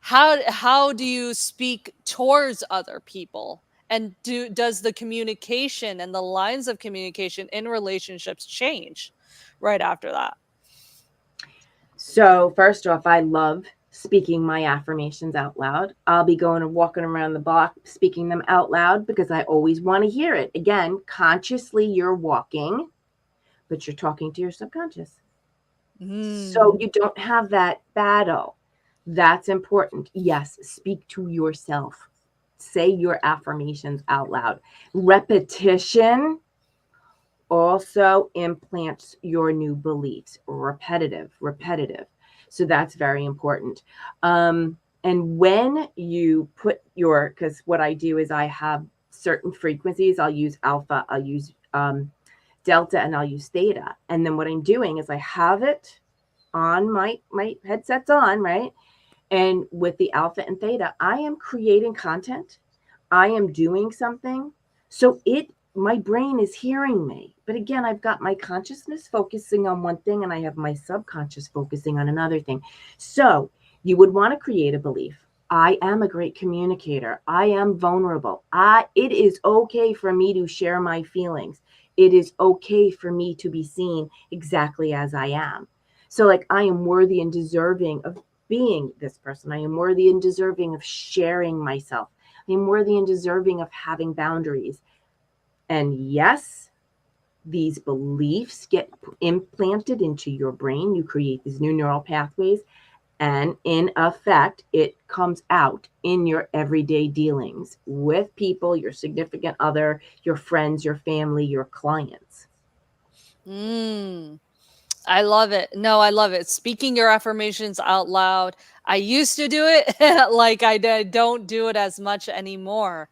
how do you speak towards other people? And does the communication and the lines of communication in relationships change right after that? So, first off, I love speaking my affirmations out loud. I'll be going and walking around the block speaking them out loud because I always want to hear it. Again, consciously you're walking, but you're talking to your subconscious. So Mm. you don't have that battle. That's important. Yes, speak to yourself. Say your affirmations out loud. Repetition also implants your new beliefs. Repetitive, repetitive. So that's very important. And when you put your, because what I do is I have certain frequencies, I'll use alpha, I'll use delta, and I'll use theta. And then what I'm doing is I have it on my headset's on, right? And with the alpha and theta, I am creating content. I am doing something. So it my brain is hearing me. But again, I've got my consciousness focusing on one thing and I have my subconscious focusing on another thing. So you would want to create a belief. I am a great communicator. I am vulnerable. It is okay for me to share my feelings. It is okay for me to be seen exactly as I am. So like I am worthy and deserving of being this person. I am worthy and deserving of sharing myself. I am worthy and deserving of having boundaries. And yes, these beliefs get implanted into your brain. You create these new neural pathways. And in effect, it comes out in your everyday dealings with people, your significant other, your friends, your family, your clients. Mm. I love it. No, I love it. Speaking your affirmations out loud. I used to do it, like don't do it as much anymore.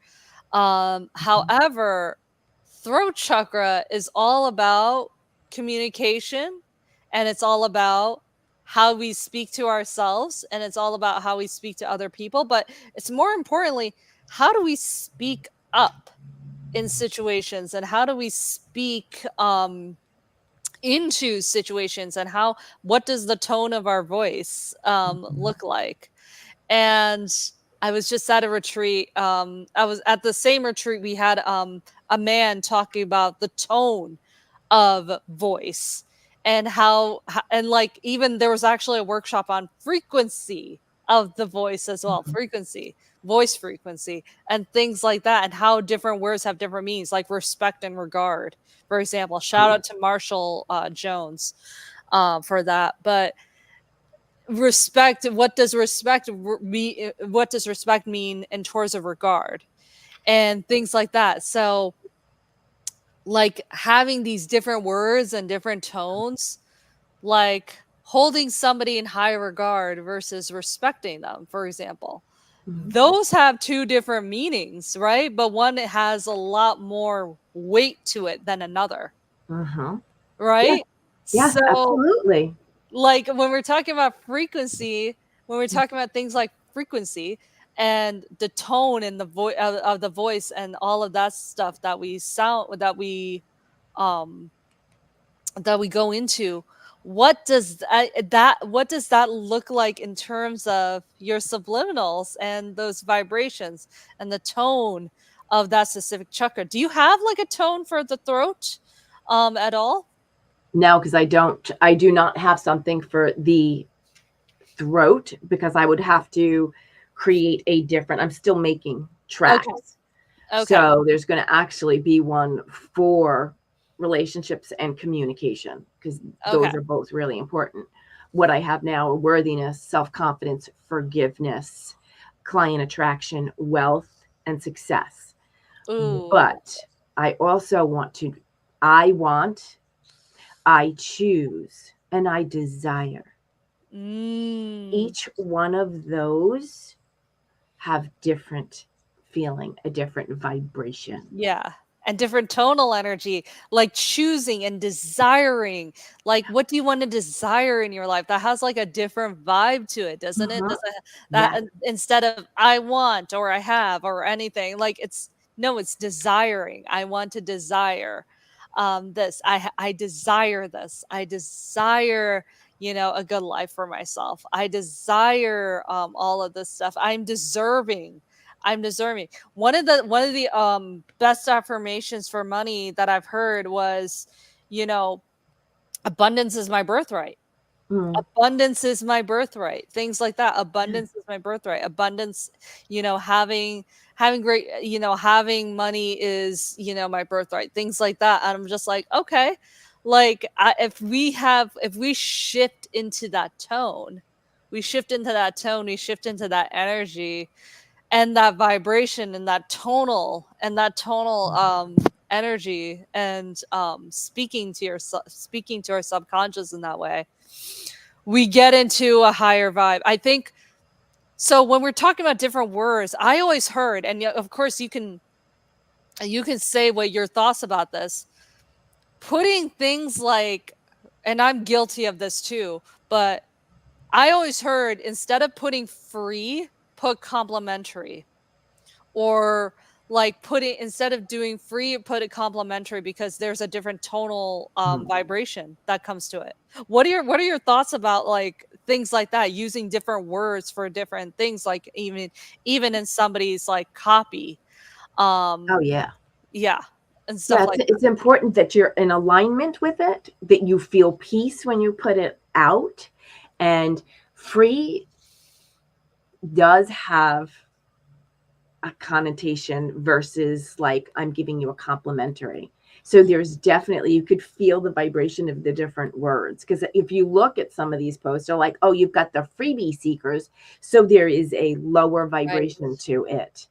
However, throat chakra is all about communication, and it's all about how we speak to ourselves, and it's all about how we speak to other people, but it's more importantly, how do we speak up in situations, and how do we speak into situations, and how what does the tone of our voice look like? And I was just at a retreat. I was at the same retreat. We had a man talking about the tone of voice, and and like even there was actually a workshop on frequency of the voice as well, frequency, voice frequency, and things like that, and how different words have different meanings, like respect and regard, for example. Shout out to Marshall Jones for that. But respect, what does respect mean in towards of regard, and things like that. So like having these different words and different tones, like holding somebody in high regard versus respecting them, for example, those have two different meanings, right? But one has a lot more weight to it than another, Uh-huh. Yeah, right? yeah, So absolutely. like when we're talking about frequency, when we're talking about things like frequency and the tone and the voice of the voice and all of that stuff um that we go into, what does that look like in terms of your subliminals and those vibrations and the tone of that specific chakra? Do you have like a tone for the throat at all? No, because I do not have something for the throat because I would have to create a different, I'm still making Okay. tracks. Okay. So there's going to actually be one for relationships and communication because Okay. those are both really important. What I have now are worthiness, self confidence, forgiveness, client attraction, wealth, and success. Ooh. But I also I want, I choose, and I desire. Mm. Each one of those have different feeling, a different vibration. Yeah. And different tonal energy, like choosing and desiring. Like, what do you want to desire in your life? That has like a different vibe to it, doesn't it? Uh-huh. Does it that Yes. instead of I want or I have or anything, like it's no, it's desiring. I want to desire this. I desire this. I desire, a good life for myself. I desire all of this stuff. I'm deserving. I'm deserving. One of the best affirmations for money that I've heard was, you know, abundance is my birthright. Mm. Abundance is my birthright. Things like that. Abundance is my birthright. Abundance, having great, having money is, my birthright. Things like that. And I'm just like, okay, like if we shift into that tone, we shift into that energy and that vibration and that tonal energy, and speaking to our subconscious in that way, we get into a higher vibe, I think. So when we're talking about different words, I always heard, and of course you can say what your thoughts about this, putting things like, and I'm guilty of this too, but I always heard instead of putting free, put complimentary, or like putting, instead of doing free, put it complimentary, because there's a different tonal Mhm. vibration that comes to it. What are your thoughts about like things like that, using different words for different things, like even in somebody's like copy, Oh, um yeah. yeah, and Yeah, stuff it's like it's important that you're in alignment with it, that you feel peace when you put it out. And free does have a connotation versus like I'm giving you a complimentary. So there's definitely, you could feel the vibration of the different words. Because if you look at some of these posts, they're like, oh, you've got the freebie seekers. So there is a lower right. vibration to it.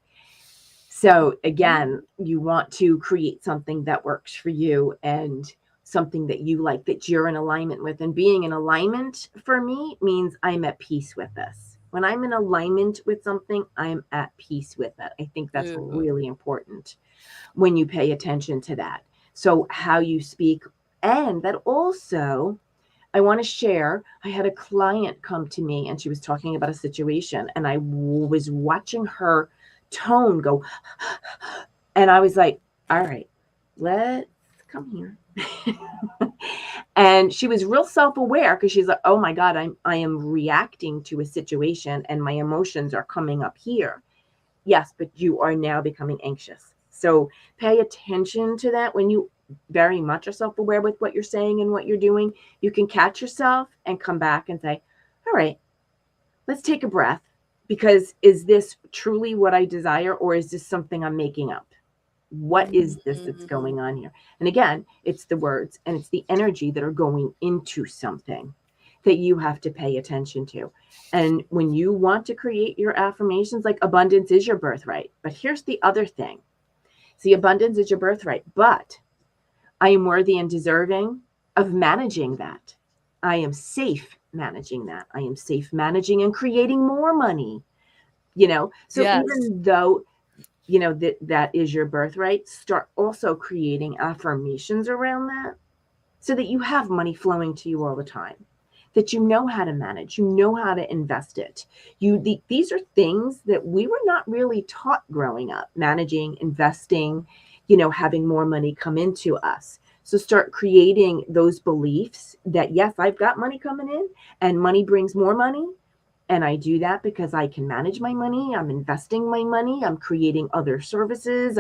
So Mhm. again, you want to create something that works for you and something that you like, that you're in alignment with. And being in alignment for me means I'm at peace with this. When I'm in alignment with something, I'm at peace with it. I think that's Ooh. really important when you pay attention to that. So how you speak, and that also, I want to share. I had a client come to me and she was talking about a situation, and I was watching her tone go, and I was like, all right, let's come here. And she was real self-aware because she's like, oh my God, I am reacting to a situation and my emotions are coming up here. Yes, but you are now becoming anxious. So pay attention to that. When you very much are self-aware with what you're saying and what you're doing, you can catch yourself and come back and say, all right, let's take a breath, because is this truly what I desire, or is this something I'm making up? What is this that's Mm. going on here? And again, it's the words and it's the energy that are going into something that you have to pay attention to. And when you want to create your affirmations, like abundance is your birthright. But here's the other thing. See, abundance is your birthright, but I am worthy and deserving of managing that. I am safe managing that. I am safe managing and creating more money. So Yes. even though that is your birthright, start also creating affirmations around that, so that you have money flowing to you all the time, that you know how to manage, you know how to invest it. These are things that we were not really taught growing up: managing, investing, having more money come into us. So start creating those beliefs that, yes, I've got money coming in, and money brings more money, and I do that because I can manage my money. I'm investing my money. I'm creating other services.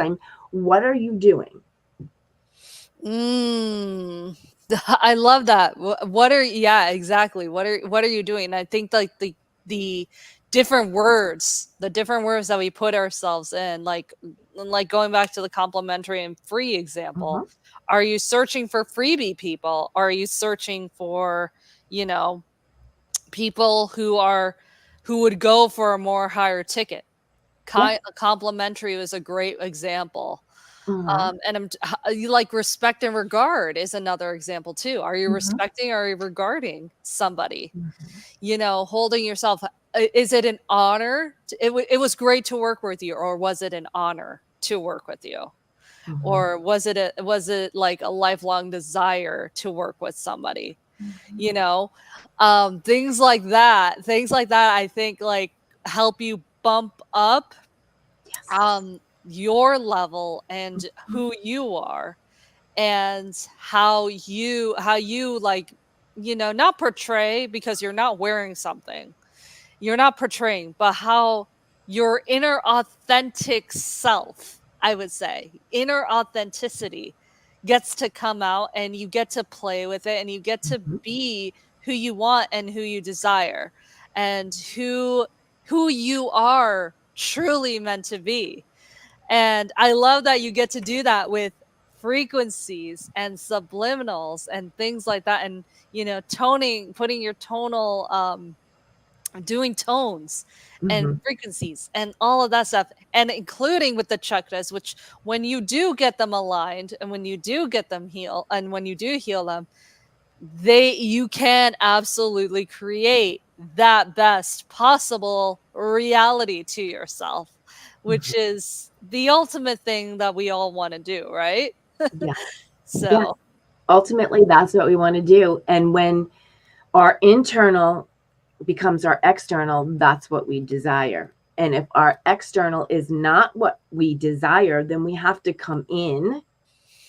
What are you doing? Mm. I love that. What are, yeah, exactly. What are you doing? I think like the the different words that we put ourselves in, like going back to the complimentary and free example. Mhm. Are you searching for freebie people? Are you searching for, you know, people who would go for a more higher ticket? Yeah. Complimentary was a great example. Mhm. And you like respect and regard is another example too. Are you Mhm. respecting, are you regarding somebody? Mhm. Holding yourself, is it an honor? It was great to work with you, or was it an honor to work with you? Mhm. Or was it like a lifelong desire to work with somebody? Mhm. You know, things like that, I think, like, help you bump up Yes. your level and Mhm. who you are, and how you like, not portray, because you're not wearing something, you're not portraying, but how your inner authentic self, I would say, inner authenticity gets to come out, and you get to play with it, and you get to Mhm. be who you want and who you desire, and who you are truly meant to be. And I love that you get to do that with frequencies and subliminals and things like that, and toning, putting your tonal, doing tones and Mhm. frequencies and all of that stuff, and including with the chakras, which when you do get them aligned, and when you do get them heal, and when you do heal them, you can absolutely create that best possible reality to yourself, which Mhm. is the ultimate thing that we all want to do, right? Yes. Yes. So, Ultimately, that's what we want to do. And when our internal becomes our external, that's what we desire. And if our external is not what we desire, then we have to come in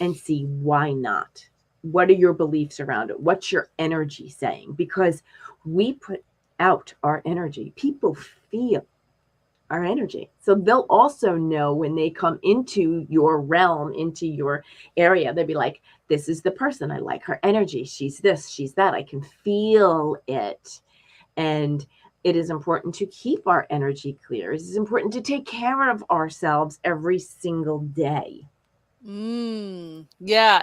and see why not. What are your beliefs around it? What's your energy saying? Because we put out our energy. People feel our energy. So they'll also know when they come into your realm, into your area, they'll be like, this is the person. I like her energy. She's this, she's that. I can feel it. And it is important to keep our energy clear. It is important to take care of ourselves every single day. Yeah,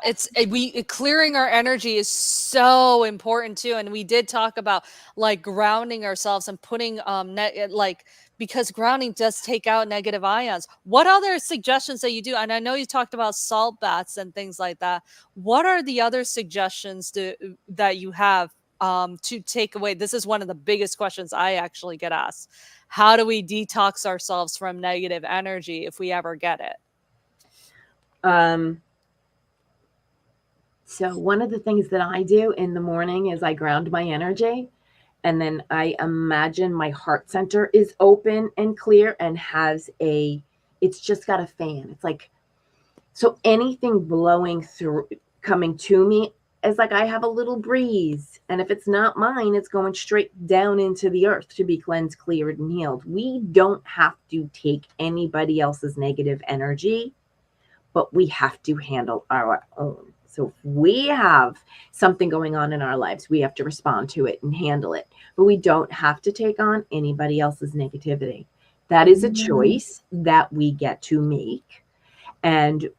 clearing our energy is so important too, and we did talk about like grounding ourselves and putting like, because grounding does take out negative ions. What other suggestions that you do? And I know you talked about salt baths and things like that. What are the other suggestions that you have to take away? This is one of the biggest questions I actually get asked. How do we detox ourselves from negative energy if we ever get it? Um, so one of the things that I do in the morning is I ground my energy, and then I imagine my heart center is open and clear and has it's just got a fan. It's like, so anything blowing through, coming to me, is like I have a little breeze. And if it's not mine, it's going straight down into the earth to be cleansed, cleared, and healed. We don't have to take anybody else's negative energy, but we have to handle our own. So if we have something going on in our lives, we have to respond to it and handle it. But we don't have to take on anybody else's negativity. That is a choice that we get to make. And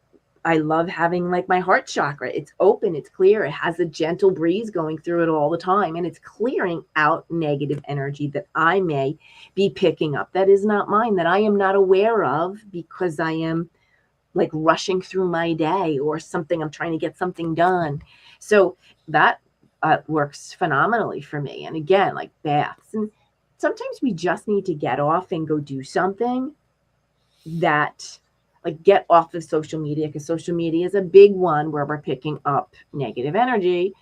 I love having like my heart chakra. It's open, it's clear, it has a gentle breeze going through it all the time, and it's clearing out negative energy that I may be picking up that is not mine, that I am not aware of because I am like rushing through my day or something. I'm trying to get something done. So that works phenomenally for me. And again, like baths. And sometimes we just need to get off and go do something that, like, get off of social media, because social media is a big one where we're picking up negative energy.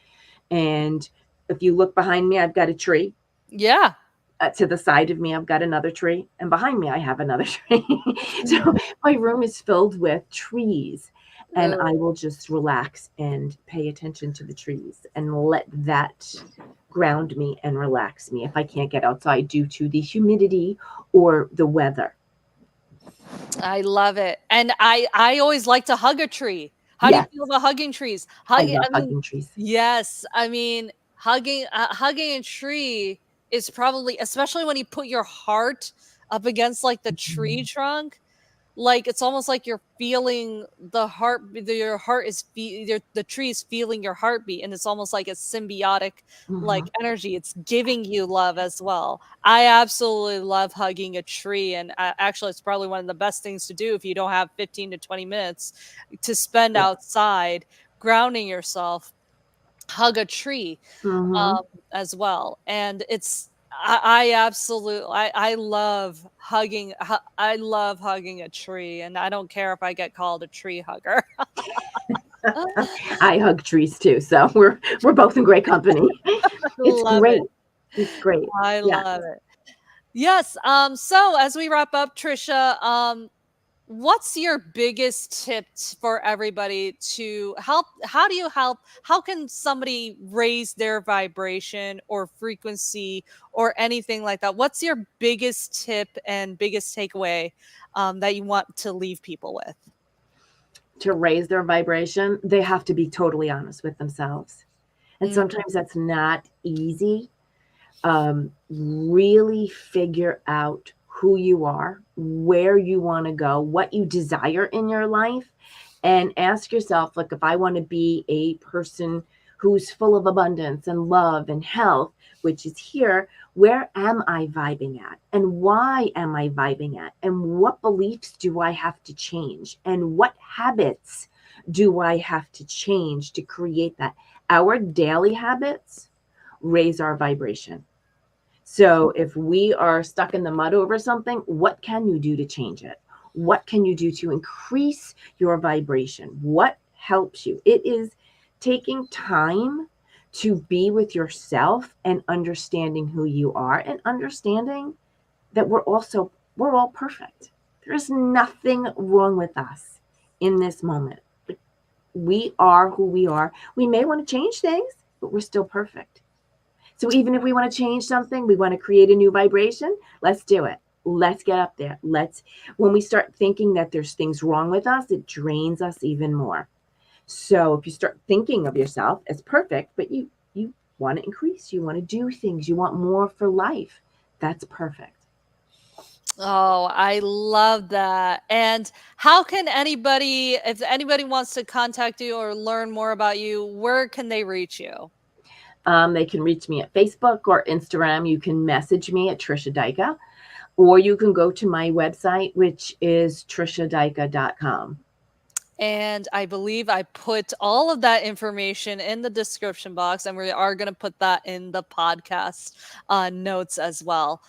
And if you look behind me, I've got a tree. Yeah. To the side of me, I've got another tree, and behind me, I have another tree. So my room is filled with trees, and I will just relax and pay attention to the trees and let that ground me and relax me if I can't get outside due to the humidity or the weather. I love it. And I always like to hug a tree. How do you Yes, feel about hugging trees? I Hugging love I mean, hugging trees. yes, I mean, hugging a tree is probably, especially when you put your heart up against like the tree Mhm. trunk, like, it's almost like you're feeling your heart is the tree is feeling your heartbeat, and it's almost like a symbiotic, like, Mhm. energy. It's giving you love as well. I absolutely love hugging a tree, and, actually, it's probably one of the best things to do if you don't have 15 to 20 minutes to spend Yeah. outside grounding yourself. Hug a tree, Mhm. um, as well, and I absolutely I love hugging a tree, and I don't care if I get called a tree hugger. I hug trees too, so we're both in great company. It's Love great. it. It's great. I Yes. love it. Yes, so as we wrap up, Trisha, what's your biggest tips for everybody to help? How do you help? How can somebody raise their vibration or frequency or anything like that? What's your biggest tip and biggest takeaway that you want to leave people with? To raise their vibration, they have to be totally honest with themselves. And Mm, sometimes that's not easy. Really figure out who you are, where you want to go, what you desire in your life, and ask yourself, like, if I want to be a person who's full of abundance and love and health, which is here, where am I vibing at? And why am I vibing at? And what beliefs do I have to change? And what habits do I have to change to create that? Our daily habits raise our vibration. So if we are stuck in the mud over something, what can you do to change it? What can you do to increase your vibration? What helps you? It is taking time to be with yourself and understanding who you are, and understanding that we're also We're all perfect. There's nothing wrong with us in this moment. We are who we are. We may want to change things, but we're still perfect. So even if we want to change something, we want to create a new vibration, let's do it. Let's get up there. When we start thinking that there's things wrong with us, it drains us even more. So if you start thinking of yourself as perfect, but you want to increase, you want to do things, you want more for life, that's perfect. Oh, I love that. And how can anybody, if anybody wants to contact you or learn more about you, where can they reach you? They can reach me at Facebook or Instagram. You can message me at Tricia Dycka, or you can go to my website, which is triciadycka.com. And I believe I put all of that information in the description box, and we are going to put that in the podcast notes as well.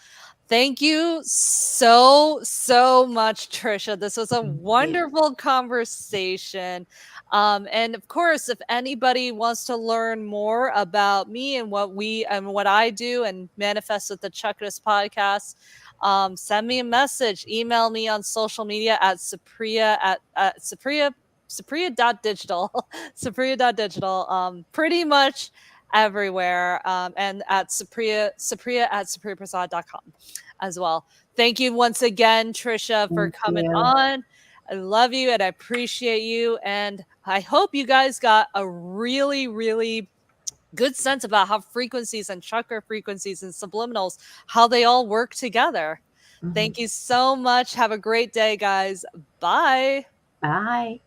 Thank you so much, Tricia. This was a wonderful conversation. And of course, if anybody wants to learn more about me and what I do and Manifest with the Chakras podcast, send me a message, email me on social media at Supriya.digital, Supriya.digital, pretty much everywhere, and at Supriya at SupriyaPrasad.com as well. Thank you once again, Tricia, for Thank coming you. on. I love you and I appreciate you. And I hope you guys got a really good sense about how frequencies and chakra frequencies and subliminals, how they all work together. Mhm. Thank you so much. Have a great day, guys. Bye. Bye.